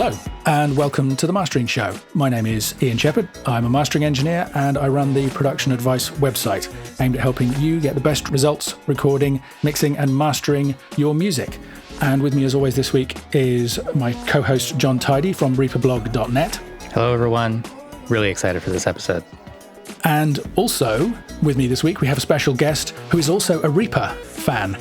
Hello, and welcome to The Mastering Show. My name is Ian Shepherd. I'm a mastering engineer, and I run the Production Advice website, aimed at helping you get the best results recording, mixing, and mastering your music. And with me, as always, this week is my co-host, John Tidy from reaperblog.net. Hello, everyone. Really excited for this episode. And also, with me this week, we have a special guest who is also a Reaper fan.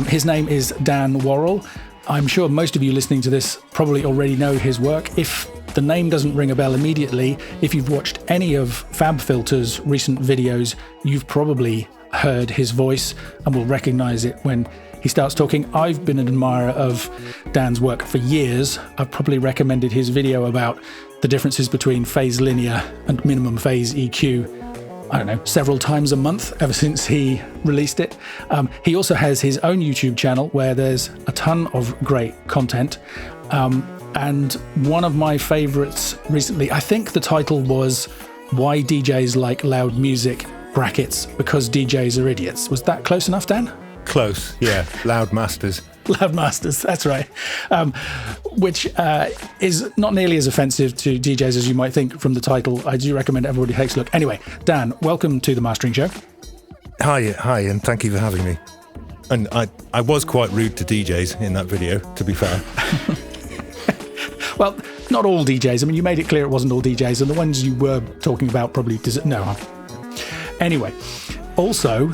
His name is Dan Worrall. I'm sure most of you listening to this probably already know his work. If the name doesn't ring a bell immediately, if you've watched any of FabFilter's recent videos, you've probably heard his voice and will recognize it when he starts talking. I've been an admirer of Dan's work for years. I've probably recommended his video about the differences between phase linear and minimum phase EQ, I don't know, several times a month ever since he released it. He also has his own YouTube channel where there's a ton of great content. And one of my favorites recently, I think the title was Why DJs Like Loud Music, brackets, because DJs are idiots. Was that close enough, Dan? Close, yeah. Loud Masters. Loud Masters, that's right. Which is not nearly as offensive to DJs as you might think from the title. I do recommend everybody takes a look. Anyway, Dan, welcome to The Mastering Show. Hi, and thank you for having me. And I was quite rude to DJs in that video, to be fair. Well, not all DJs. I mean, you made it clear it wasn't all DJs, and the ones you were talking about probably no. Anyway, also,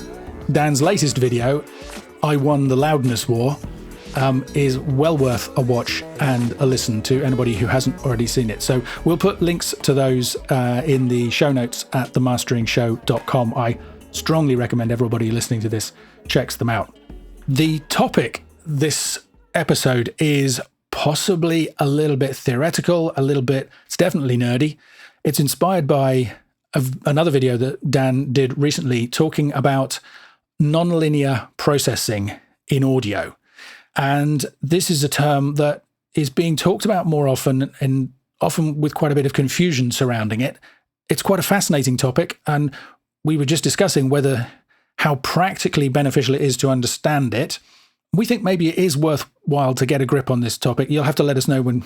Dan's latest video, I Won the Loudness War, is well worth a watch and a listen to anybody who hasn't already seen it. So we'll put links to those in the show notes at themasteringshow.com. I strongly recommend everybody listening to this checks them out. The topic this episode is possibly a little bit theoretical, it's definitely nerdy. It's inspired by another video that Dan did recently talking about nonlinear processing in audio. And this is a term that is being talked about more often, and often with quite a bit of confusion surrounding it. It's quite a fascinating topic, and we were just discussing how practically beneficial it is to understand it. We think maybe it is worthwhile to get a grip on this topic. You'll have to let us know when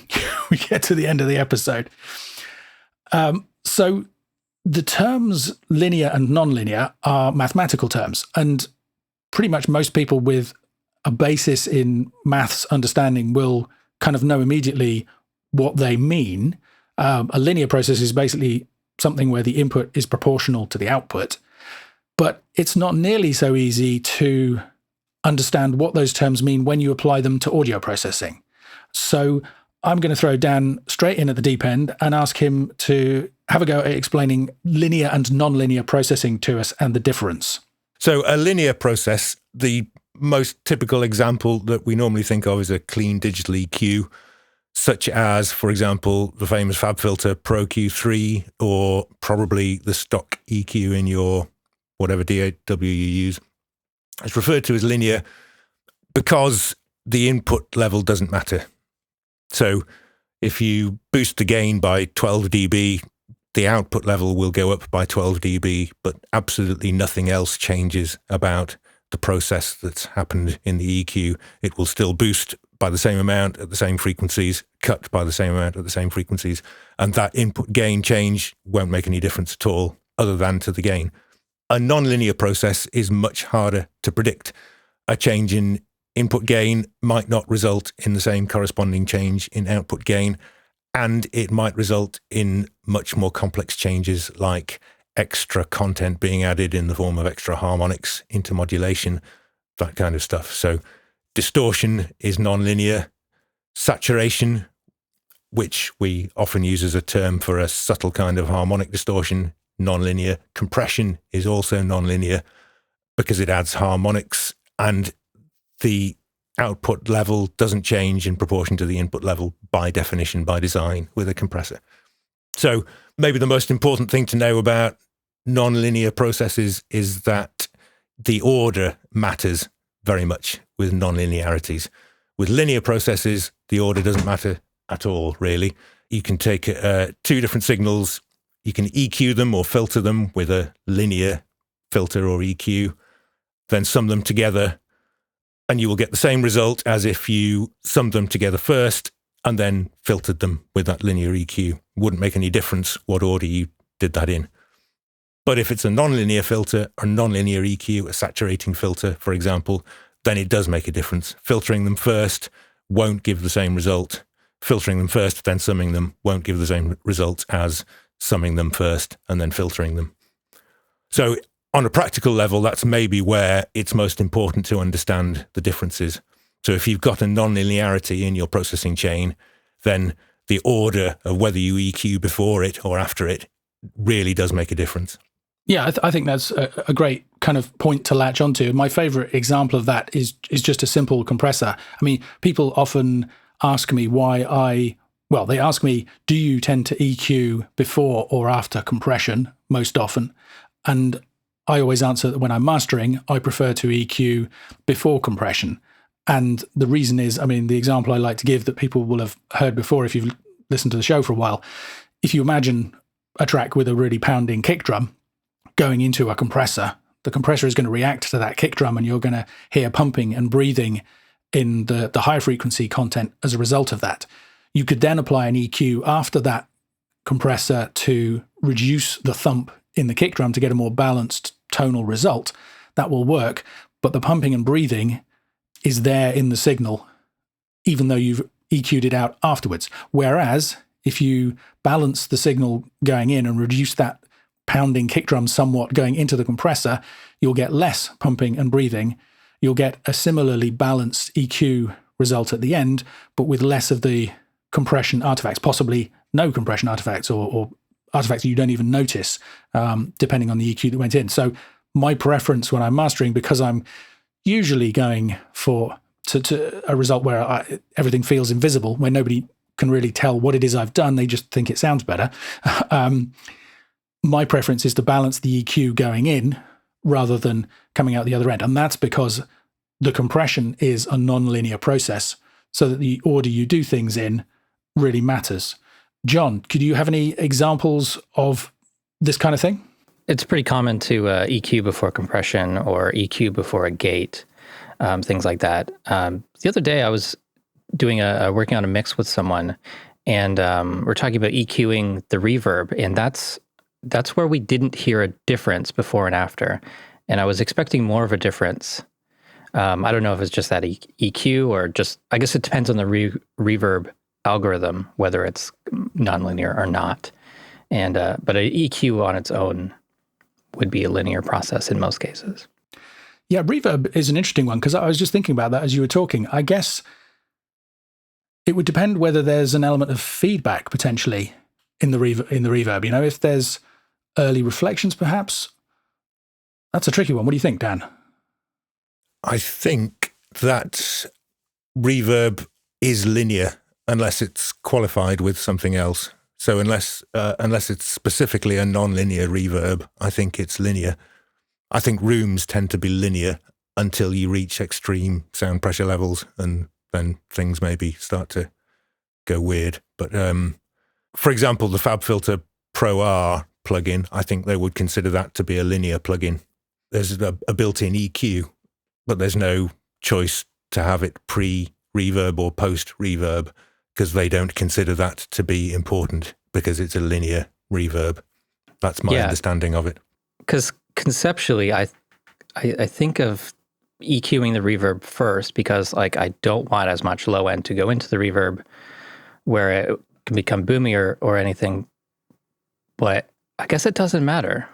we get to the end of the episode. So the terms linear and nonlinear are mathematical terms, and pretty much most people with a basis in maths understanding will kind of know immediately what they mean. A linear process is basically something where the input is proportional to the output, but it's not nearly so easy to understand what those terms mean when you apply them to audio processing. So I'm going to throw Dan straight in at the deep end and ask him to have a go at explaining linear and nonlinear processing to us and the difference. So a linear process, the most typical example that we normally think of is a clean digital EQ, such as, for example, the famous FabFilter Pro Q3, or probably the stock EQ in your whatever DAW you use. It's referred to as linear because the input level doesn't matter. So if you boost the gain by 12 dB, the output level will go up by 12 dB, but absolutely nothing else changes about the process that's happened in the EQ. It will still boost by the same amount at the same frequencies, cut by the same amount at the same frequencies, and that input gain change won't make any difference at all other than to the gain. A nonlinear process is much harder to predict. A change in input gain might not result in the same corresponding change in output gain, and it might result in much more complex changes like extra content being added in the form of extra harmonics into modulation, that kind of stuff. So distortion is nonlinear. Saturation, which we often use as a term for a subtle kind of harmonic distortion, nonlinear. Compression is also nonlinear because it adds harmonics, and the output level doesn't change in proportion to the input level by definition, by design, with a compressor. So maybe the most important thing to know about nonlinear processes is that the order matters very much with nonlinearities. With linear processes, the order doesn't matter at all, really. You can take two different signals, you can EQ them or filter them with a linear filter or EQ, then sum them together, and you will get the same result as if you summed them together first and then filtered them with that linear EQ. Wouldn't make any difference what order you did that in. But if it's a nonlinear filter or nonlinear EQ, a saturating filter, for example, then it does make a difference. Filtering them first won't give the same result. Filtering them first, then summing them won't give the same result as summing them first and then filtering them. So on a practical level, that's maybe where it's most important to understand the differences. So if you've got a nonlinearity in your processing chain, then the order of whether you EQ before it or after it really does make a difference. Yeah, I think that's a great kind of point to latch onto. My favorite example of that is just a simple compressor. I mean, people often ask me they ask me, do you tend to EQ before or after compression most often? And I always answer that when I'm mastering, I prefer to EQ before compression. And the reason is, I mean, the example I like to give that people will have heard before if you've listened to the show for a while, if you imagine a track with a really pounding kick drum going into a compressor, the compressor is going to react to that kick drum and you're going to hear pumping and breathing in the high frequency content as a result of that. You could then apply an EQ after that compressor to reduce the thump in the kick drum to get a more balanced tonal result. That will work, but the pumping and breathing is there in the signal, even though you've EQ'd it out afterwards. Whereas if you balance the signal going in and reduce that pounding kick drum somewhat going into the compressor, you'll get less pumping and breathing. You'll get a similarly balanced EQ result at the end, but with less of the compression artifacts, possibly no compression artifacts or artifacts you don't even notice, depending on the EQ that went in. So my preference when I'm mastering, because I'm usually going for to a result where everything feels invisible, where nobody can really tell what it is I've done, they just think it sounds better. My preference is to balance the EQ going in rather than coming out the other end. And that's because the compression is a non-linear process, so that the order you do things in really matters. John, could you have any examples of this kind of thing? It's pretty common to EQ before compression or EQ before a gate, things like that. The other day I was doing working on a mix with someone, and we're talking about EQing the reverb, and that's where we didn't hear a difference before and after. And I was expecting more of a difference. I don't know if it's just that EQ or just, I guess it depends on the reverb algorithm, whether it's nonlinear or not. And but an EQ on its own would be a linear process in most cases. Yeah, reverb is an interesting one, because I was just thinking about that as you were talking. I guess it would depend whether there's an element of feedback potentially in the reverb. You know, if there's early reflections, perhaps. That's a tricky one. What do you think, Dan? I think that reverb is linear unless it's qualified with something else. So unless it's specifically a non-linear reverb, I think it's linear. I think rooms tend to be linear until you reach extreme sound pressure levels, and then things maybe start to go weird. But for example, the FabFilter Pro R plugin, I think they would consider that to be a linear plugin. There's a built-in EQ, but there's no choice to have it pre-reverb or post-reverb, because they don't consider that to be important because it's a linear reverb. That's my understanding of it. Because conceptually, I think of EQing the reverb first, because like I don't want as much low end to go into the reverb where it can become boomy or anything. But I guess it doesn't matter.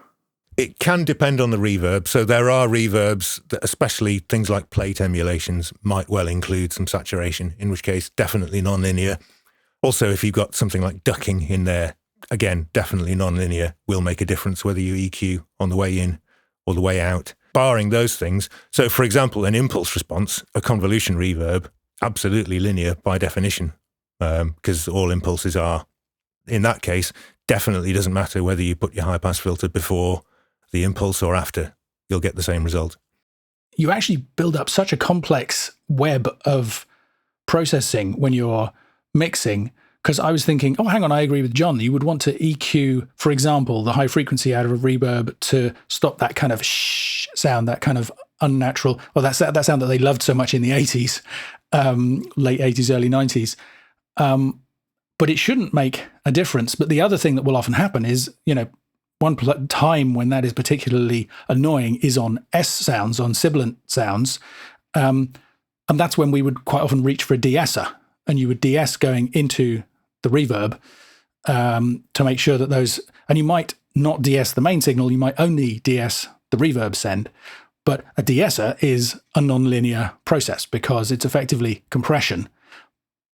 It can depend on the reverb. So there are reverbs that, especially things like plate emulations, might well include some saturation, in which case definitely non-linear. Also, if you've got something like ducking in there, again, definitely non-linear, will make a difference whether you EQ on the way in or the way out. Barring those things, so for example, an impulse response, a convolution reverb, absolutely linear by definition, because all impulses are. In that case, definitely doesn't matter whether you put your high-pass filter before the impulse or after, you'll get the same result. You actually build up such a complex web of processing when you're mixing, because I was thinking, oh, hang on, I agree with John. You would want to EQ, for example, the high frequency out of a reverb to stop that kind of shh sound, that kind of unnatural, well, that sound that they loved so much in the 80s, late 80s, early 90s. But it shouldn't make a difference. But the other thing that will often happen is, one time when that is particularly annoying is on S sounds, on sibilant sounds. And that's when we would quite often reach for a de-esser, and you would de-ess going into the reverb to make sure that those, and you might not de-ess the main signal, you might only de-ess the reverb send. But a de-esser is a non-linear process because it's effectively compression.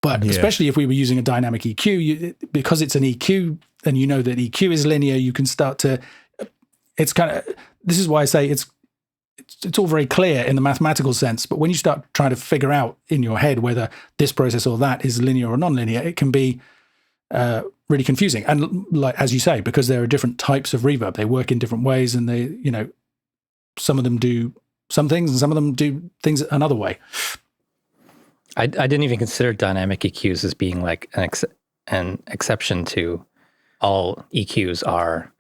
But especially if we were using a dynamic EQ, because it's an EQ and you know that EQ is linear, you can start to, it's kind of, this is why I say it's all very clear in the mathematical sense, but when you start trying to figure out in your head whether this process or that is linear or non-linear, it can be really confusing. And like, as you say, because there are different types of reverb, they work in different ways, and they, some of them do some things and some of them do things another way. I didn't even consider dynamic EQs as being like an exception to all EQs are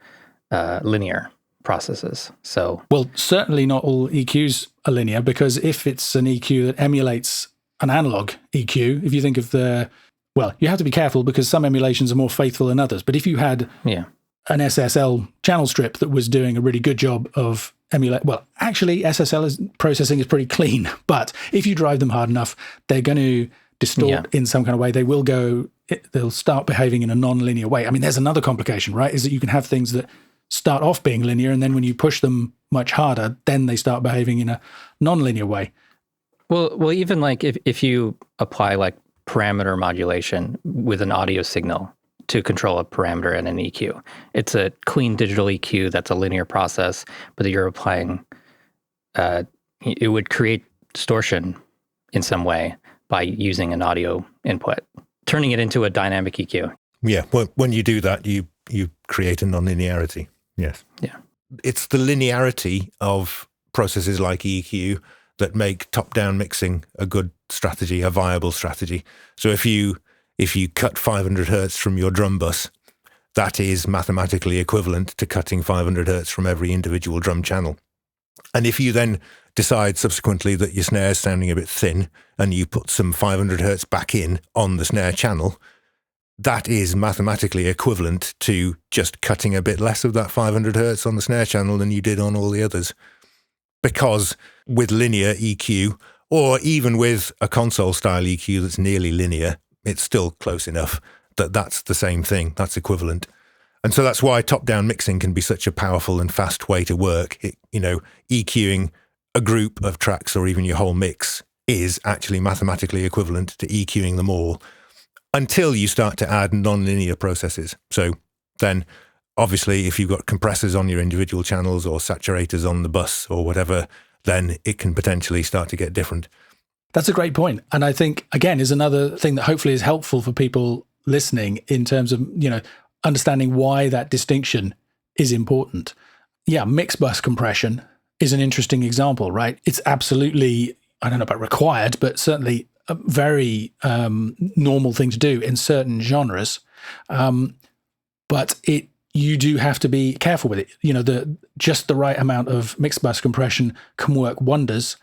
linear processes. So, well, certainly not all EQs are linear, because if it's an EQ that emulates an analog EQ, if you think of you have to be careful because some emulations are more faithful than others. But if you had an SSL channel strip that was doing a really good job of actually SSL processing is pretty clean, but if you drive them hard enough, they're going to distort in some kind of way. They'll start behaving in a non-linear way. I mean, there's another complication, right? Is that you can have things that start off being linear, and then when you push them much harder, then they start behaving in a non-linear way. Well, even like if you apply like parameter modulation with an audio signal to control a parameter in an EQ. It's a clean digital EQ that's a linear process, but that you're applying, it would create distortion in some way by using an audio input, turning it into a dynamic EQ. Yeah, well, when you do that, you create a nonlinearity. Yes. Yeah. It's the linearity of processes like EQ that make top-down mixing a good strategy, a viable strategy. So if you cut 500 hertz from your drum bus, that is mathematically equivalent to cutting 500 hertz from every individual drum channel. And if you then decide subsequently that your snare is sounding a bit thin and you put some 500 hertz back in on the snare channel, that is mathematically equivalent to just cutting a bit less of that 500 hertz on the snare channel than you did on all the others. Because with linear EQ, or even with a console-style EQ that's nearly linear, it's still close enough that that's the same thing, that's equivalent. And so that's why top-down mixing can be such a powerful and fast way to work. EQing a group of tracks or even your whole mix is actually mathematically equivalent to EQing them all until you start to add non-linear processes. So then, obviously, if you've got compressors on your individual channels or saturators on the bus or whatever, then it can potentially start to get different. That's a great point. And I think, again, is another thing that hopefully is helpful for people listening in terms of, understanding why that distinction is important. Yeah, Mixbus compression is an interesting example, right? It's absolutely, I don't know about required, but certainly a very normal thing to do in certain genres. But you do have to be careful with it. Just the right amount of Mixbus compression can work wonders.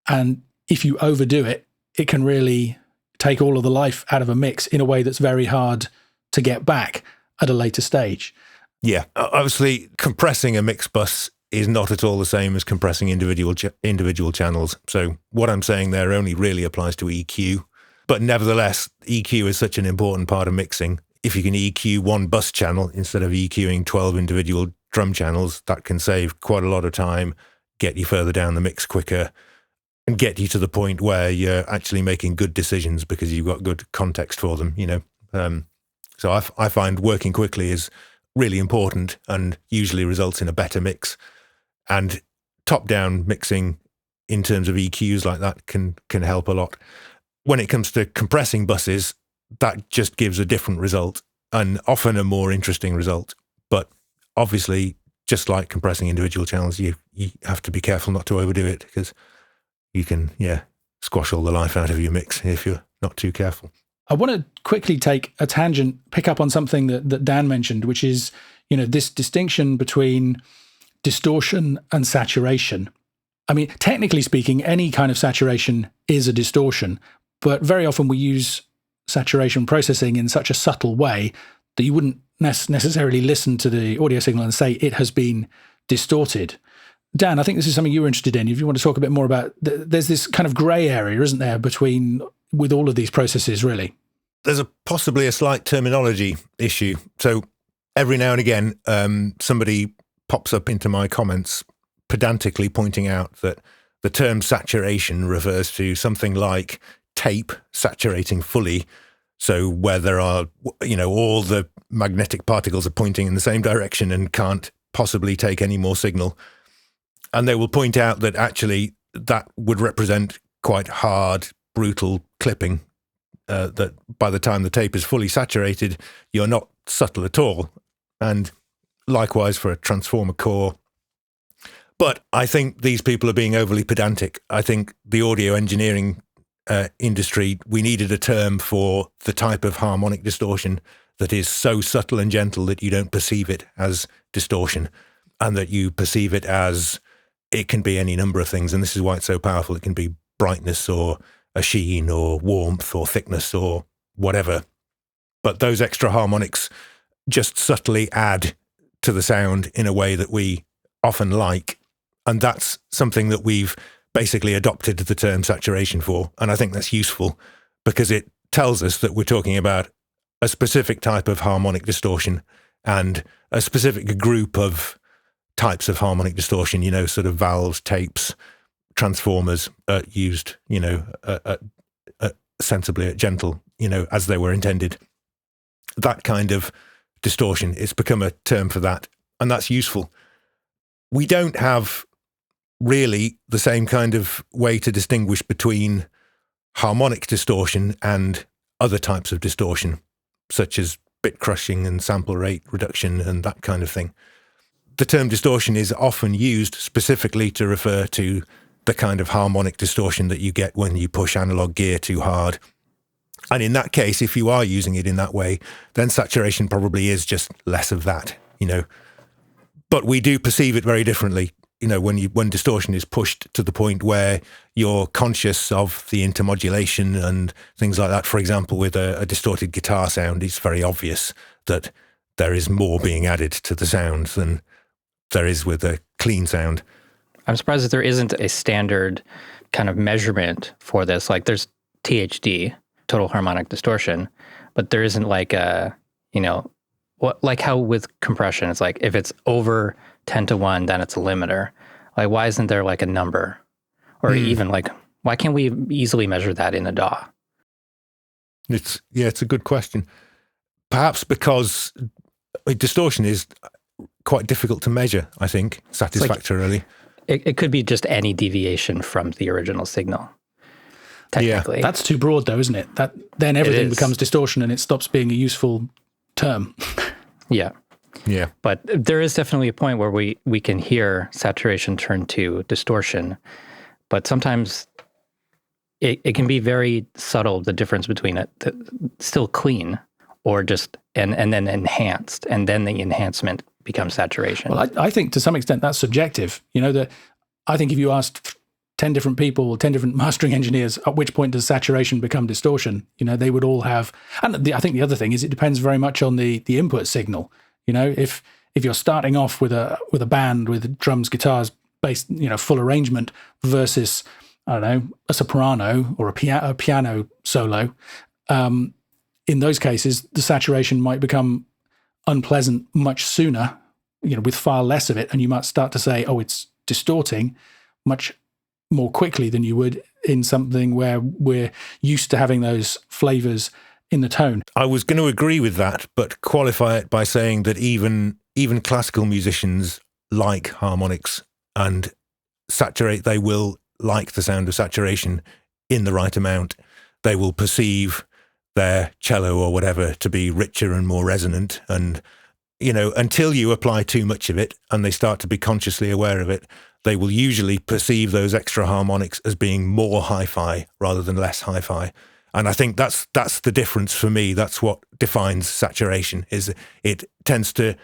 And if you overdo it, it can really take all of the life out of a mix in a way that's very hard to get back at a later stage. Yeah, obviously compressing a mix bus is not at all the same as compressing individual channels. So what I'm saying there only really applies to EQ. But nevertheless, EQ is such an important part of mixing. If you can EQ one bus channel instead of EQing 12 individual drum channels, that can save quite a lot of time, get you further down the mix quicker, and get you to the point where you're actually making good decisions because you've got good context for them, So I find working quickly is really important and usually results in a better mix. And top-down mixing in terms of EQs like that can help a lot. When it comes to compressing buses, that just gives a different result and often a more interesting result. But obviously, just like compressing individual channels, you have to be careful not to overdo it because you can, squash all the life out of your mix if you're not too careful. I want to quickly take a tangent, pick up on something that Dan mentioned, which is, this distinction between distortion and saturation. I mean, technically speaking, any kind of saturation is a distortion, but very often we use saturation processing in such a subtle way that you wouldn't necessarily listen to the audio signal and say it has been distorted. Dan, I think this is something you were interested in. If you want to talk a bit more about, there's this kind of grey area, isn't there, with all of these processes, really? There's possibly a slight terminology issue. So every now and again, somebody pops up into my comments pedantically pointing out that the term saturation refers to something like tape saturating fully. So where there are, all the magnetic particles are pointing in the same direction and can't possibly take any more signal. And they will point out that actually that would represent quite hard, brutal clipping, that by the time the tape is fully saturated, you're not subtle at all. And likewise for a transformer core. But I think these people are being overly pedantic. I think the audio engineering industry, we needed a term for the type of harmonic distortion that is so subtle and gentle that you don't perceive it as distortion, and that you perceive it as it can be any number of things. And this is why it's so powerful. It can be brightness or a sheen or warmth or thickness or whatever. But those extra harmonics just subtly add to the sound in a way that we often like. And that's something that we've basically adopted the term saturation for. And I think that's useful because it tells us that we're talking about a specific type of harmonic distortion and a specific group of types of harmonic distortion, sort of valves, tapes, transformers used, sensibly at gentle, as they were intended. That kind of distortion, it's become a term for that. And that's useful. We don't have really the same kind of way to distinguish between harmonic distortion and other types of distortion, such as bit crushing and sample rate reduction and that kind of thing. The term distortion is often used specifically to refer to the kind of harmonic distortion that you get when you push analog gear too hard. And in that case, if you are using it in that way, then saturation probably is just less of that, But we do perceive it very differently, when distortion is pushed to the point where you're conscious of the intermodulation and things like that. For example, with a distorted guitar sound, it's very obvious that there is more being added to the sound than there is with a clean sound. I'm surprised that there isn't a standard kind of measurement for this. Like there's THD, total harmonic distortion, but there isn't like a, like how with compression, it's like if it's over 10-to-1, then it's a limiter. Like why isn't there like a number? Or even like, why can't we easily measure that in a DAW? It's a good question. Perhaps because distortion is quite difficult to measure, I think, satisfactorily. It could be just any deviation from the original signal, technically. Yeah. That's too broad though, isn't it? Then everything becomes distortion and it stops being a useful term. Yeah. Yeah. But there is definitely a point where we can hear saturation turn to distortion, but sometimes it can be very subtle, the difference between it, still clean or just, and then enhanced, and then the enhancement becomes saturation. Well, I think to some extent that's subjective. I think if you asked 10 different people, 10 different mastering engineers, at which point does saturation become distortion? They would all have, and I think the other thing is it depends very much on the input signal. If you're starting off with a band with drums, guitars, bass, full arrangement versus, I don't know, a soprano or a piano solo, in those cases, the saturation might become unpleasant much sooner, with far less of it, and you might start to say, oh, it's distorting much more quickly than you would in something where we're used to having those flavors in the tone. I was going to agree with that, but qualify it by saying that even classical musicians like harmonics and they will like the sound of saturation in the right amount. They will perceive their cello or whatever to be richer and more resonant. And, until you apply too much of it and they start to be consciously aware of it, they will usually perceive those extra harmonics as being more hi-fi rather than less hi-fi. And I think that's the difference for me. That's what defines saturation, is it tends to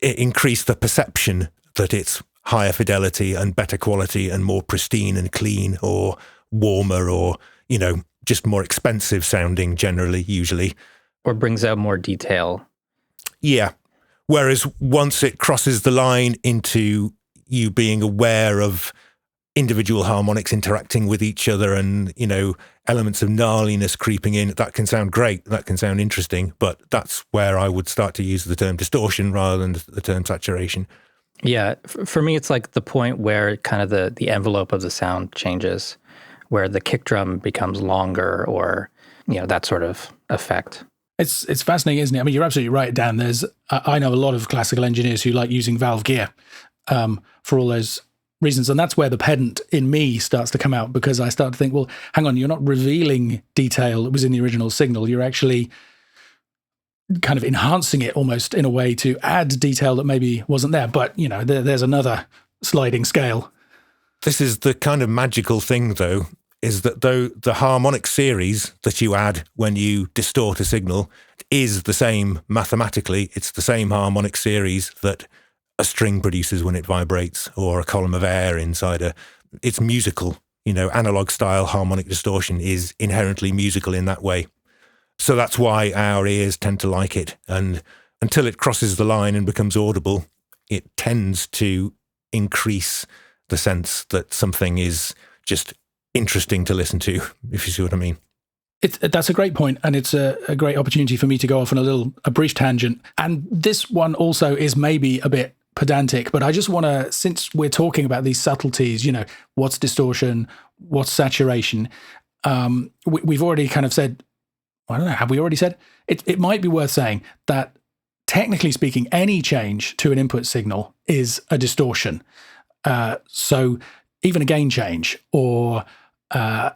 increase the perception that it's higher fidelity and better quality and more pristine and clean or warmer or, just more expensive sounding generally, usually. Or brings out more detail. Yeah. Whereas once it crosses the line into you being aware of individual harmonics interacting with each other and, elements of gnarliness creeping in, that can sound great. That can sound interesting. But that's where I would start to use the term distortion rather than the term saturation. Yeah. For me, it's like the point where kind of the envelope of the sound changes, where the kick drum becomes longer or, that sort of effect. It's fascinating, isn't it? I mean, you're absolutely right, Dan. I know a lot of classical engineers who like using valve gear for all those reasons. And that's where the pedant in me starts to come out, because I start to think, well, hang on, you're not revealing detail that was in the original signal. You're actually kind of enhancing it almost in a way to add detail that maybe wasn't there. But, there's another sliding scale. This is the kind of magical thing, though, is that though the harmonic series that you add when you distort a signal is the same mathematically, it's the same harmonic series that a string produces when it vibrates, or a column of air inside it's musical. Analog style harmonic distortion is inherently musical in that way. So that's why our ears tend to like it. And until it crosses the line and becomes audible, it tends to increase the sense that something is just interesting to listen to, if you see what I mean. That's a great point, and it's a great opportunity for me to go off on a brief tangent. And this one also is maybe a bit pedantic, but I just want to, since we're talking about these subtleties, what's distortion, what's saturation, we've already kind of said, I don't know, have we already said? It might be worth saying that, technically speaking, any change to an input signal is a distortion. So even a gain change or a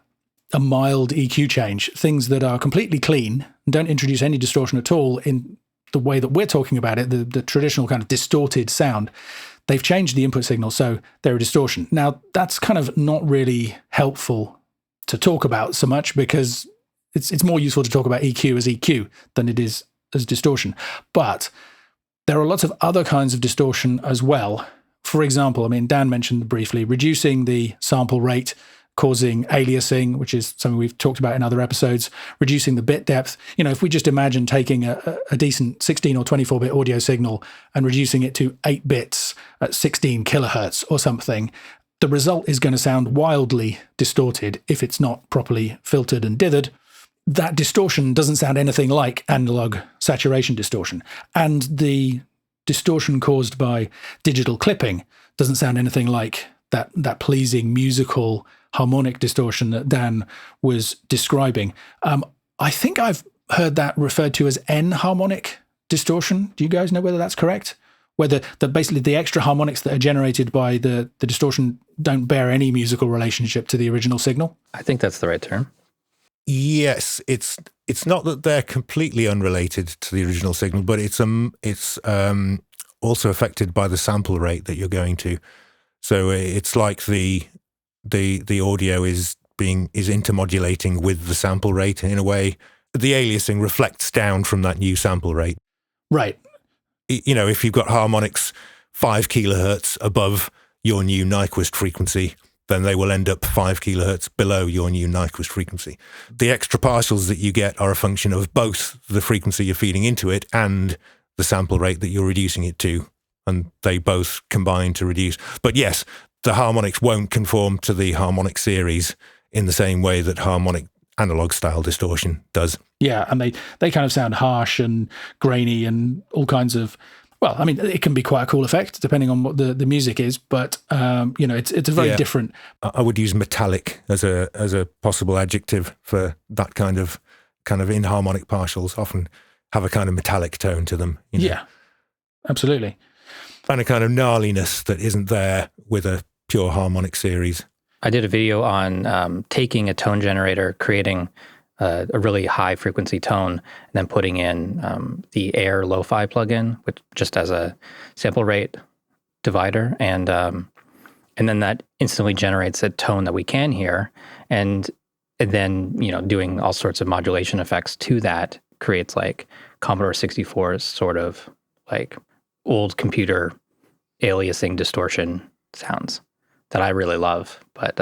mild EQ change, things that are completely clean and don't introduce any distortion at all in the way that we're talking about it, the traditional kind of distorted sound, they've changed the input signal, so they're a distortion. Now, that's kind of not really helpful to talk about so much, because it's more useful to talk about EQ as EQ than it is as distortion. But there are lots of other kinds of distortion as well. For example, I mean, Dan mentioned briefly reducing the sample rate, causing aliasing, which is something we've talked about in other episodes, reducing the bit depth. If we just imagine taking a decent 16 or 24-bit audio signal and reducing it to 8 bits at 16 kilohertz or something, the result is going to sound wildly distorted if it's not properly filtered and dithered. That distortion doesn't sound anything like analog saturation distortion. And the distortion caused by digital clipping doesn't sound anything like that pleasing musical harmonic distortion that Dan was describing. I think I've heard that referred to as N-harmonic distortion. Do you guys know whether that's correct? Whether basically the extra harmonics that are generated by the distortion don't bear any musical relationship to the original signal? I think that's the right term. Yes, it's not that they're completely unrelated to the original signal, but it's also affected by the sample rate that you're going to. So it's like the audio is intermodulating with the sample rate in a way. The aliasing reflects down from that new sample rate. Right. If you've got harmonics 5 kilohertz above your new Nyquist frequency, then they will end up 5 kilohertz below your new Nyquist frequency. The extra partials that you get are a function of both the frequency you're feeding into it and the sample rate that you're reducing it to. And they both combine to reduce. But yes, the harmonics won't conform to the harmonic series in the same way that harmonic analog style distortion does. Yeah, and they kind of sound harsh and grainy and all kinds of, well, I mean, it can be quite a cool effect depending on what the music is, but it's a very different. I would use metallic as a possible adjective for that kind of inharmonic partials. Often have a kind of metallic tone to them. Yeah, absolutely. And a kind of gnarliness that isn't there with a pure harmonic series. I did a video on taking a tone generator, creating a really high frequency tone, and then putting in the Air Lo-Fi plugin, which just as a sample rate divider, and then that instantly generates a tone that we can hear, and then doing all sorts of modulation effects to that creates like Commodore 64's sort of like old computer aliasing distortion sounds that I really love. But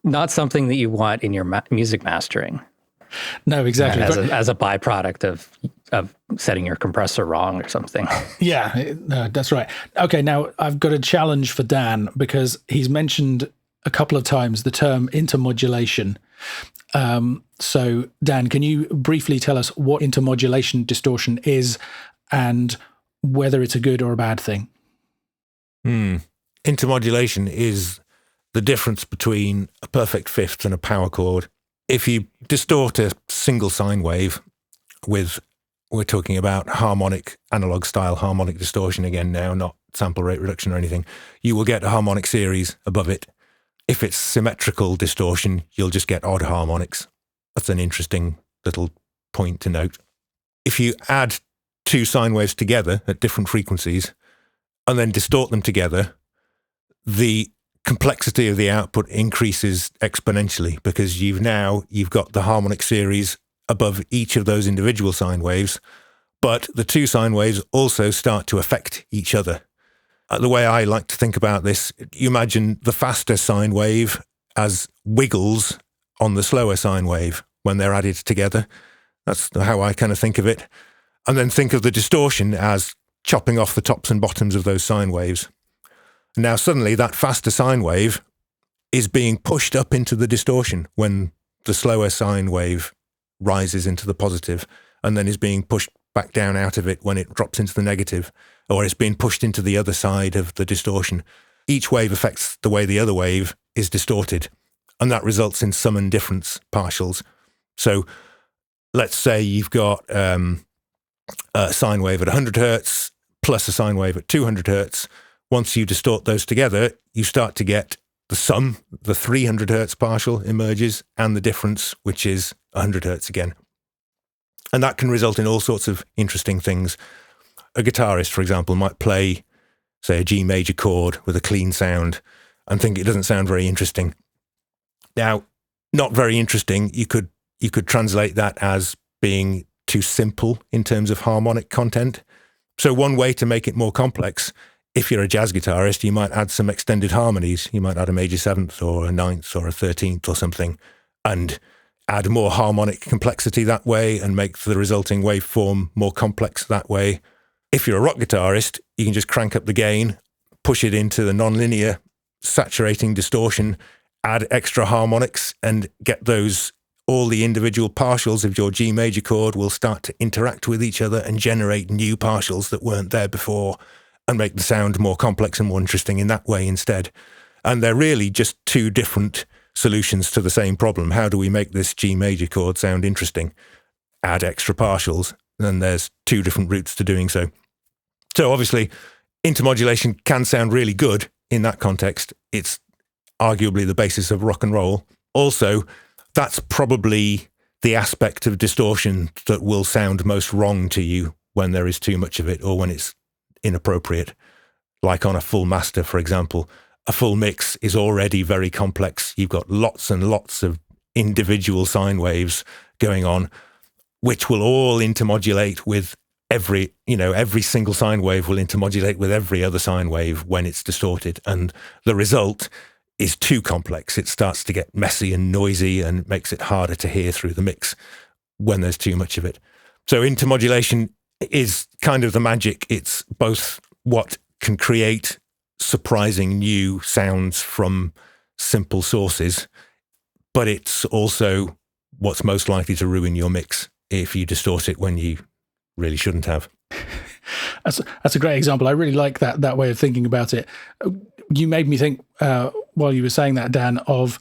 not something that you want in your music mastering. No, exactly. As a byproduct of setting your compressor wrong or something. Yeah, no, that's right. Okay, now I've got a challenge for Dan because he's mentioned a couple of times the term intermodulation. So, Dan, can you briefly tell us what intermodulation distortion is and whether it's a good or a bad thing? Intermodulation is the difference between a perfect fifth and a power chord. If you distort a single sine wave with, we're talking about harmonic, analog style harmonic distortion again now, not sample rate reduction or anything, you will get a harmonic series above it. If it's symmetrical distortion, you'll just get odd harmonics. That's an interesting little point to note. If you add two sine waves together at different frequencies and then distort them together, the complexity of the output increases exponentially because you've got the harmonic series above each of those individual sine waves, but the two sine waves also start to affect each other. The way I like to think about this, you imagine the faster sine wave as wiggles on the slower sine wave when they're added together. That's how I kind of think of it. And then think of the distortion as chopping off the tops and bottoms of those sine waves. Now suddenly that faster sine wave is being pushed up into the distortion when the slower sine wave rises into the positive and then is being pushed back down out of it when it drops into the negative, or it's being pushed into the other side of the distortion. Each wave affects the way the other wave is distorted, and that results in sum and difference partials. So let's say you've got a sine wave at 100 hertz plus a sine wave at 200 hertz. Once you distort those together, you start to get the sum, the 300 hertz partial emerges, and the difference, which is 100 hertz again. And that can result in all sorts of interesting things. A guitarist, for example, might play, say, a G major chord with a clean sound and think it doesn't sound very interesting. Now, not very interesting, you could translate that as being too simple in terms of harmonic content. So one way to make it more complex, if you're a jazz guitarist, you might add some extended harmonies. You might add a major seventh or a ninth or a 13th or something and add more harmonic complexity that way and make the resulting waveform more complex that way. If you're a rock guitarist, you can just crank up the gain, push it into the nonlinear saturating distortion, add extra harmonics and get those, all the individual partials of your G major chord will start to interact with each other and generate new partials that weren't there before, and make the sound more complex and more interesting in that way instead. And they're really just two different solutions to the same problem. How do we make this G major chord sound interesting? Add extra partials, and there's two different routes to doing so. So obviously, intermodulation can sound really good in that context. It's arguably the basis of rock and roll. Also, that's probably the aspect of distortion that will sound most wrong to you when there is too much of it or when it's inappropriate. Like on a full master, for example, a full mix is already very complex. You've got lots and lots of individual sine waves going on, which will all intermodulate with every single sine wave will intermodulate with every other sine wave when it's distorted. And the result is too complex. It starts to get messy and noisy and makes it harder to hear through the mix when there's too much of it. So intermodulation is kind of the magic. It's both what can create surprising new sounds from simple sources, but it's also what's most likely to ruin your mix if you distort it when you really shouldn't have. That's a great example. I really like that way of thinking about it. You made me think, while you were saying that, Dan, of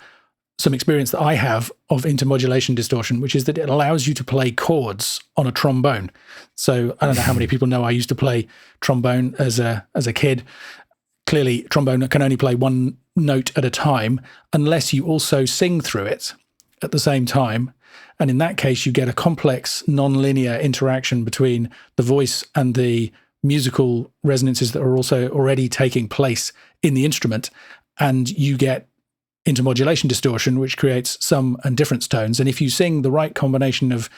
some experience that I have of intermodulation distortion, which is that it allows you to play chords on a trombone. So I don't know how many people know I used to play trombone as a kid. Clearly, trombone can only play one note at a time unless you also sing through it at the same time. And in that case, you get a complex non-linear interaction between the voice and the musical resonances that are also already taking place in the instrument. And you get intermodulation distortion, which creates sum and difference tones. And if you sing the right combination of,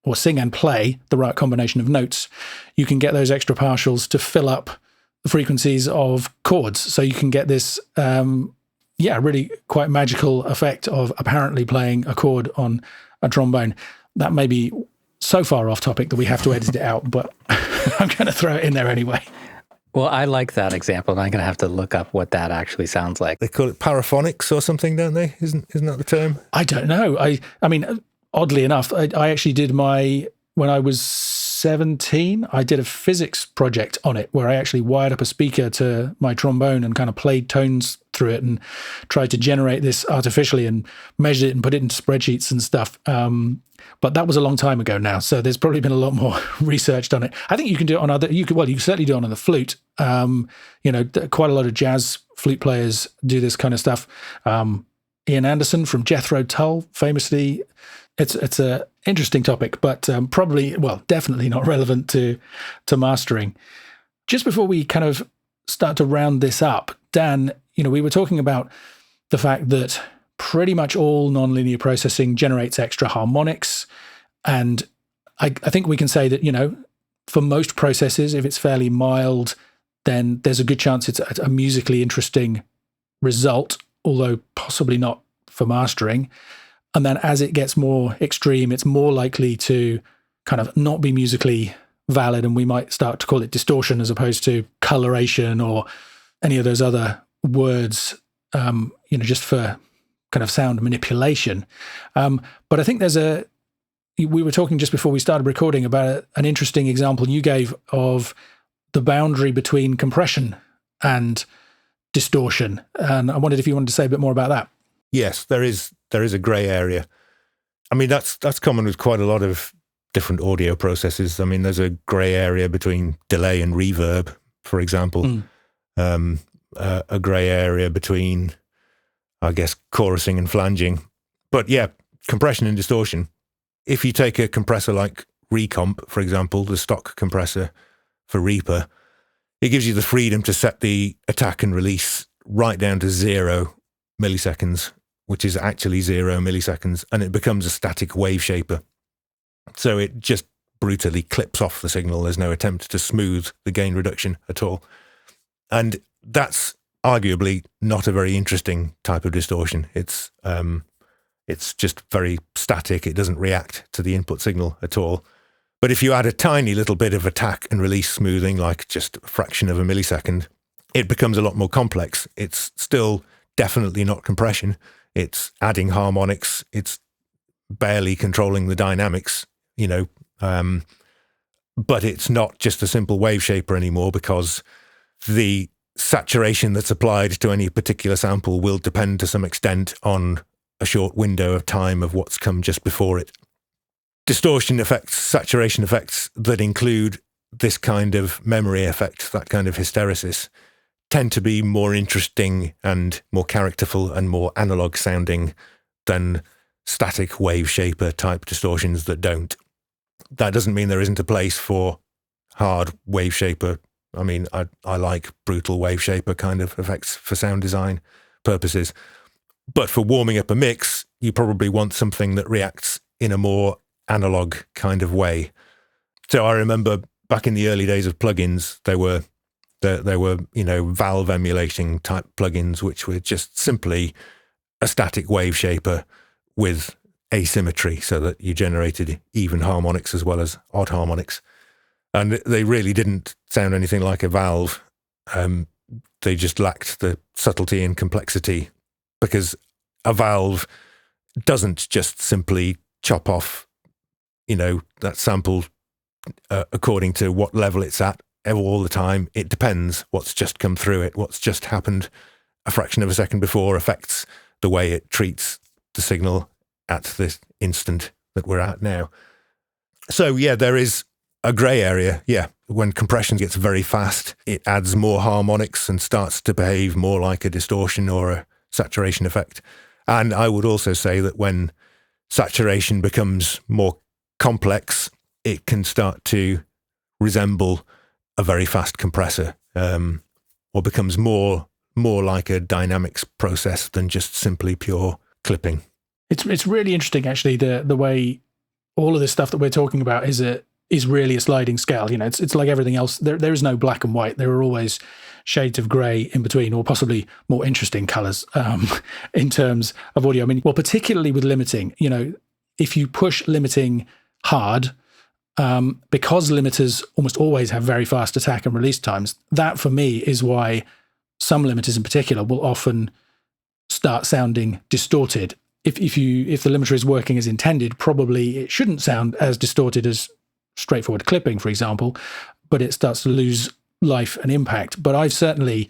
or sing and play the right combination of notes, you can get those extra partials to fill up the frequencies of chords. So you can get this yeah, really quite magical effect of apparently playing a chord on a trombone. That may be so far off topic that we have to edit it out, but I'm going to throw it in there anyway. Well, I like that example, and I'm going to have to look up what that actually sounds like. They call it paraphonics or something, don't they? Isn't that the term? I don't know. I mean, oddly enough, I actually did when I was 17, I did a physics project on it where I actually wired up a speaker to my trombone and kind of played tones through it and tried to generate this artificially and measured it and put it into spreadsheets and stuff. But that was a long time ago now, so there's probably been a lot more researched on it. I think you can do it on you can certainly do it on the flute. Quite a lot of jazz flute players do this kind of stuff. Ian Anderson from Jethro Tull, famously, it's a interesting topic, but definitely not relevant to mastering. Just before we kind of start to round this up, Dan, we were talking about the fact that pretty much all nonlinear processing generates extra harmonics. And I think we can say that, for most processes, if it's fairly mild, then there's a good chance it's a musically interesting result, although possibly not for mastering. And then as it gets more extreme, it's more likely to kind of not be musically valid, and we might start to call it distortion as opposed to coloration or any of those other words, just for kind of sound manipulation. But I think we were talking just before we started recording about an interesting example you gave of the boundary between compression and distortion. And I wondered if you wanted to say a bit more about that. Yes, there is a grey area. I mean, that's common with quite a lot of different audio processes. I mean, there's a grey area between delay and reverb, for example. A grey area between, I guess, chorusing and flanging. But yeah, compression and distortion. If you take a compressor like Recomp, for example, the stock compressor for Reaper, it gives you the freedom to set the attack and release right down to 0 milliseconds, which is actually 0 milliseconds, and it becomes a static wave shaper. So it just brutally clips off the signal. There's no attempt to smooth the gain reduction at all. And that's arguably not a very interesting type of distortion. It's just very static. It doesn't react to the input signal at all. But if you add a tiny little bit of attack and release smoothing, like just a fraction of a millisecond, it becomes a lot more complex. It's still definitely not compression. It's adding harmonics. It's barely controlling the dynamics, but it's not just a simple wave shaper anymore, because the saturation that's applied to any particular sample will depend to some extent on a short window of time of what's come just before it. Distortion effects, saturation effects that include this kind of memory effect, that kind of hysteresis, tend to be more interesting and more characterful and more analog sounding than static wave shaper type distortions that don't. That doesn't mean there isn't a place for hard wave shaper. I mean, I like brutal wave shaper kind of effects for sound design purposes. But for warming up a mix, you probably want something that reacts in a more analog kind of way. So I remember back in the early days of plugins, there were valve emulating type plugins, which were just simply a static wave shaper with asymmetry, so that you generated even harmonics as well as odd harmonics. And they really didn't sound anything like a valve. They just lacked the subtlety and complexity, because a valve doesn't just simply chop off, that sample according to what level it's at all the time. It depends what's just come through it. What's just happened a fraction of a second before affects the way it treats the signal at this instant that we're at now. So yeah, there is a grey area. Yeah, when compression gets very fast, it adds more harmonics and starts to behave more like a distortion or a saturation effect. And I would also say that when saturation becomes more complex, it can start to resemble a very fast compressor, or becomes more like a dynamics process than just simply pure clipping. It's really interesting, actually, the way all of this stuff that we're talking about is is really a sliding scale. It's like everything else. There is no black and white. There are always shades of grey in between, or possibly more interesting colours in terms of audio. I mean, well, particularly with limiting, if you push limiting hard, because limiters almost always have very fast attack and release times, that for me is why some limiters in particular will often start sounding distorted. If the limiter is working as intended, probably it shouldn't sound as distorted as straightforward clipping, for example, but it starts to lose life and impact. But I've certainly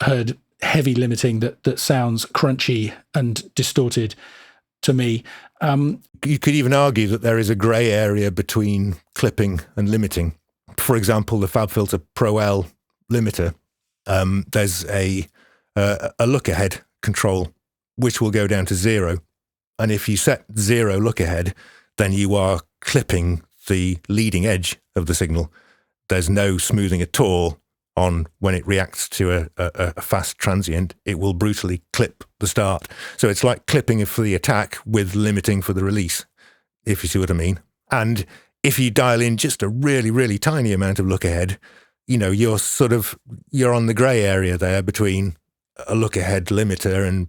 heard heavy limiting that sounds crunchy and distorted to me. You could even argue that there is a grey area between clipping and limiting. For example, the FabFilter Pro L limiter, there's a look ahead control which will go down to 0. And if you set 0 look ahead, then you are clipping the leading edge of the signal. There's no smoothing at all on when it reacts to a fast transient. It will brutally clip the start. So it's like clipping for the attack with limiting for the release, if you see what I mean. And if you dial in just a really, really tiny amount of look ahead, you're on the grey area there between a look ahead limiter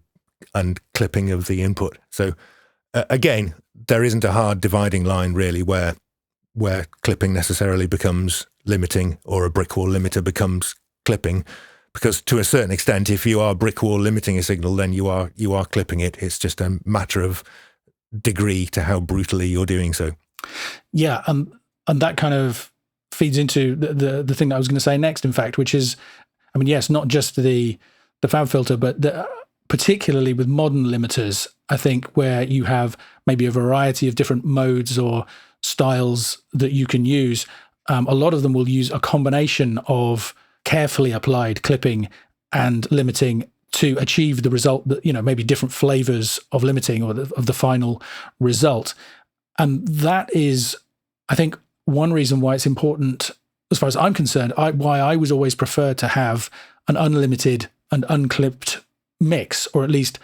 and clipping of the input. So again, there isn't a hard dividing line really where clipping necessarily becomes limiting or a brick wall limiter becomes clipping, because to a certain extent, if you are brick wall limiting a signal, then you are clipping it. It's just a matter of degree to how brutally you're doing so. Yeah, and that kind of feeds into the thing that I was going to say next, in fact, which is, I mean, yes, not just the FabFilter, but particularly with modern limiters, I think, where you have maybe a variety of different modes or styles that you can use. A lot of them will use a combination of carefully applied clipping and limiting to achieve the result that, maybe different flavors of limiting or of the final result. And that is, I think, one reason why it's important, as far as I'm concerned, why I was always prefer to have an unlimited and unclipped mix, or at least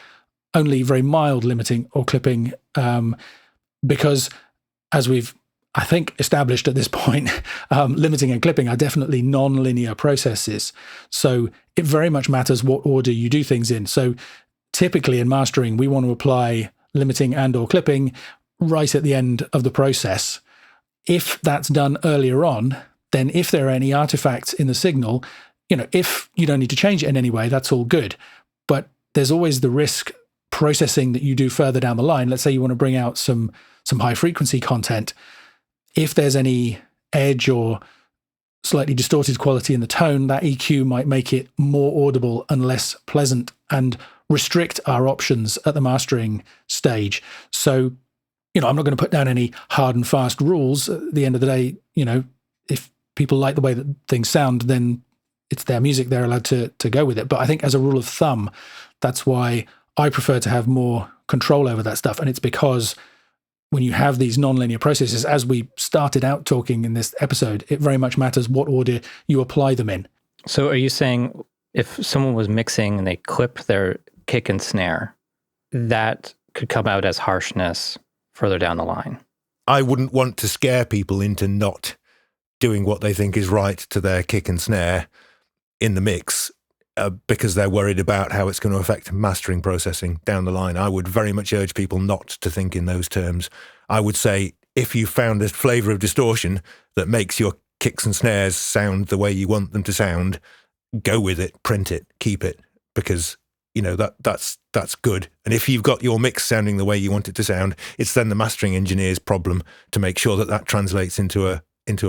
only very mild limiting or clipping, because as we've, I think, established at this point, limiting and clipping are definitely non-linear processes. So it very much matters what order you do things in. So typically in mastering, we want to apply limiting and or clipping right at the end of the process. If that's done earlier on, then if there are any artifacts in the signal, if you don't need to change it in any way, that's all good. But there's always the risk processing that you do further down the line. Let's say you want to bring out some high frequency content. If there's any edge or slightly distorted quality in the tone, that EQ might make it more audible and less pleasant and restrict our options at the mastering stage. So, I'm not going to put down any hard and fast rules. At the end of the day, if people like the way that things sound, then it's their music, they're allowed to go with it. But I think as a rule of thumb, that's why I prefer to have more control over that stuff. And it's because when you have these non-linear processes, as we started out talking in this episode, it very much matters what order you apply them in. So are you saying if someone was mixing and they clip their kick and snare, that could come out as harshness further down the line? I wouldn't want to scare people into not doing what they think is right to their kick and snare in the mix because they're worried about how it's going to affect mastering processing down the line. I would very much urge people not to think in those terms. I would say if you found a flavour of distortion that makes your kicks and snares sound the way you want them to sound, go with it, print it, keep it, because that's good. And if you've got your mix sounding the way you want it to sound, it's then the mastering engineer's problem to make sure that translates into a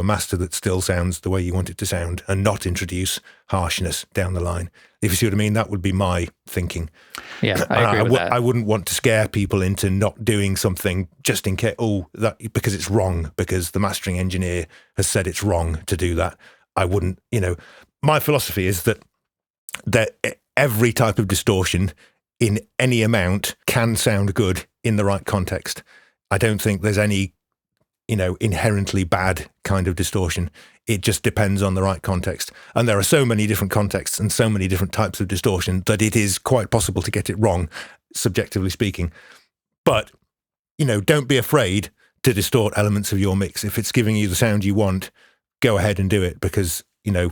master that still sounds the way you want it to sound and not introduce harshness down the line. If you see what I mean, that would be my thinking. Yeah, I agree with that. I wouldn't want to scare people into not doing something just in case, because it's wrong, because the mastering engineer has said it's wrong to do that. I wouldn't, my philosophy is that every type of distortion in any amount can sound good in the right context. I don't think there's any, inherently bad kind of distortion. It just depends on the right context. And there are so many different contexts and so many different types of distortion that it is quite possible to get it wrong, subjectively speaking. But, don't be afraid to distort elements of your mix. If it's giving you the sound you want, go ahead and do it, because, you know,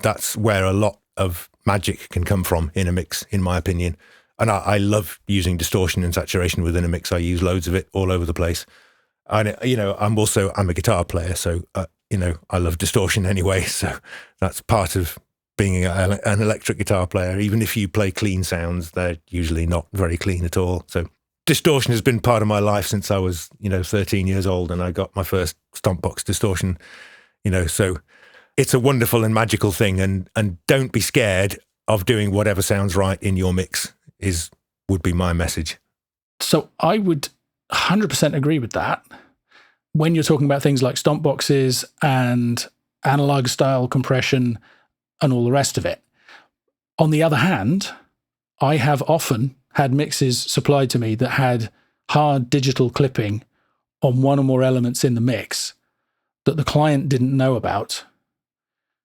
that's where a lot of magic can come from in a mix, in my opinion. And I love using distortion and saturation within a mix. I use loads of it all over the place. And, you know, I'm a guitar player, so, you know, I love distortion anyway. So that's part of being an electric guitar player. Even if you play clean sounds, they're usually not very clean at all. So distortion has been part of my life since I was, you know, 13 years old, and I got my first stomp box distortion, you know, so it's a wonderful and magical thing. And don't be scared of doing whatever sounds right in your mix would be my message. So I would 100% agree with that. When you're talking about things like stomp boxes and analog style compression and all the rest of it. On the other hand, I have often had mixes supplied to me that had hard digital clipping on one or more elements in the mix that the client didn't know about,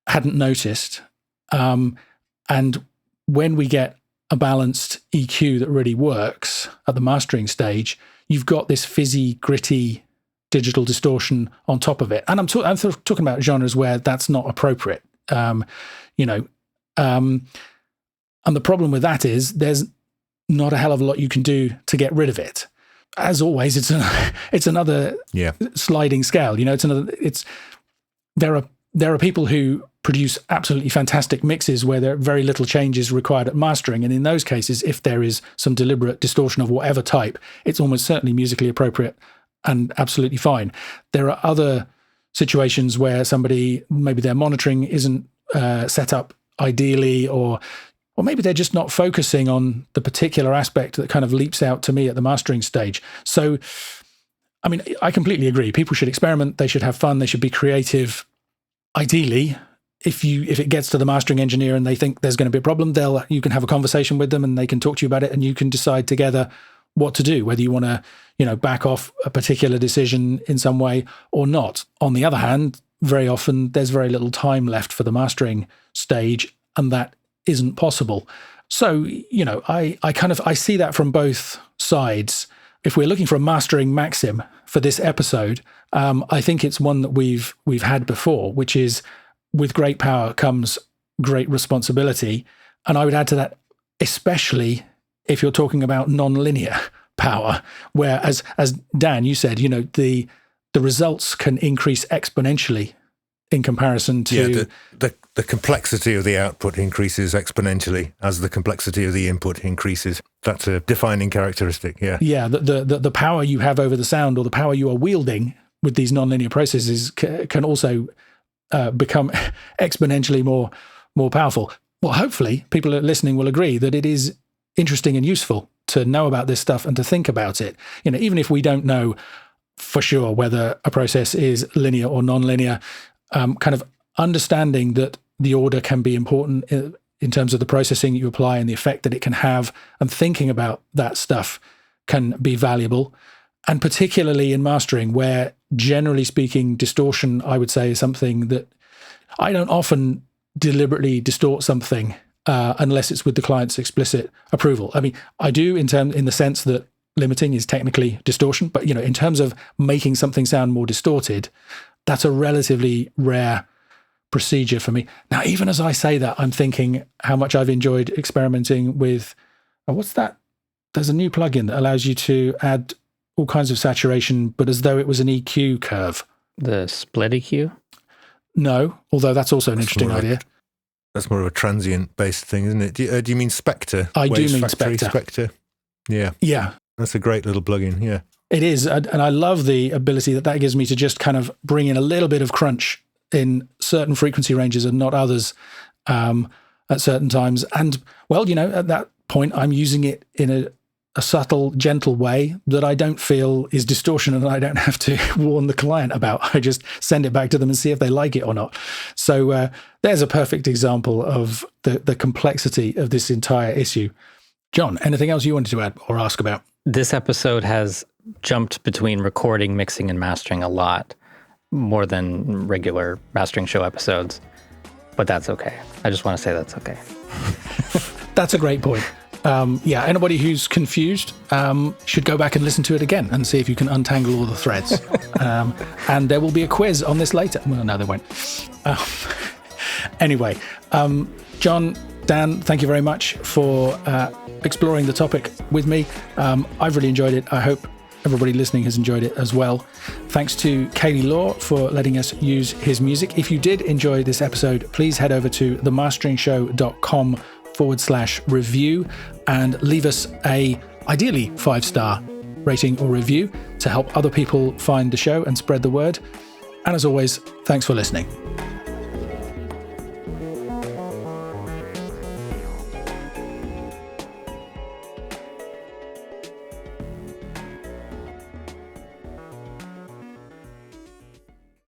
hadn't noticed. And when we get a balanced EQ that really works at the mastering stage, you've got this fizzy, gritty digital distortion on top of it. And I'm talking about genres where that's not appropriate, you know. And the problem with that is there's not a hell of a lot you can do to get rid of it. As always, it's another sliding scale. You know, there are people who produce absolutely fantastic mixes where there are very little changes required at mastering. And in those cases, if there is some deliberate distortion of whatever type, it's almost certainly musically appropriate and absolutely fine. There are other situations where somebody, maybe their monitoring isn't set up ideally, or maybe they're just not focusing on the particular aspect that kind of leaps out to me at the mastering stage. So, I mean, I completely agree. People should experiment. They should have fun. They should be creative. Ideally, if it gets to the mastering engineer and they think there's going to be a problem, you can have a conversation with them and they can talk to you about it, and you can decide together what to do, whether you want to, you know, back off a particular decision in some way or not. On the other hand, very often there's very little time left for the mastering stage, and that isn't possible. So, you know, I see that from both sides. If we're looking for a mastering maxim for this episode, I think it's one that we've had before, which is, with great power comes great responsibility. And I would add to that, especially if you're talking about non-linear power, where, as Dan, you said, you know, the results can increase exponentially in comparison to... Yeah, the complexity of the output increases exponentially as the complexity of the input increases. That's a defining characteristic, yeah. Yeah, the power you have over the sound, or the power you are wielding with these non-linear processes, can also become exponentially more powerful. Well, hopefully people listening will agree that it is interesting and useful to know about this stuff and to think about it. You know, even if we don't know for sure whether a process is linear or non-linear, kind of understanding that the order can be important in terms of the processing you apply and the effect that it can have, and thinking about that stuff can be valuable. And particularly in mastering, where, generally speaking, distortion, I would say, is something that I don't often deliberately distort something unless it's with the client's explicit approval. I mean, I do in the sense that limiting is technically distortion, but, you know, in terms of making something sound more distorted, that's a relatively rare procedure for me. Now, even as I say that, I'm thinking how much I've enjoyed experimenting with, what's that? There's a new plugin that allows you to add all kinds of saturation, but as though it was an EQ curve. The split EQ? No, although that's also an interesting idea. That's more of a transient-based thing, isn't it? Do you mean Spectre? I do mean Spectre. Yeah. Yeah. That's a great little plugin, yeah. It is, and I love the ability that gives me to just kind of bring in a little bit of crunch in certain frequency ranges and not others at certain times. And, well, you know, at that point, I'm using it in a subtle, gentle way that I don't feel is distortion, and I don't have to warn the client about. I just send it back to them and see if they like it or not. So there's a perfect example of the complexity of this entire issue. John, anything else you wanted to add or ask about? This episode has jumped between recording, mixing, and mastering a lot, more than regular mastering show episodes. But that's okay. I just want to say that's okay. That's a great point. Yeah, anybody who's confused should go back and listen to it again and see if you can untangle all the threads. And there will be a quiz on this later. Well, no, there won't. Anyway, John, Dan, thank you very much for exploring the topic with me. I've really enjoyed it. I hope everybody listening has enjoyed it as well. Thanks to Cayley Law for letting us use his music. If you did enjoy this episode, please head over to themasteringshow.com/review and leave us a ideally 5-star rating or review to help other people find the show and spread the word. And as always, thanks for listening.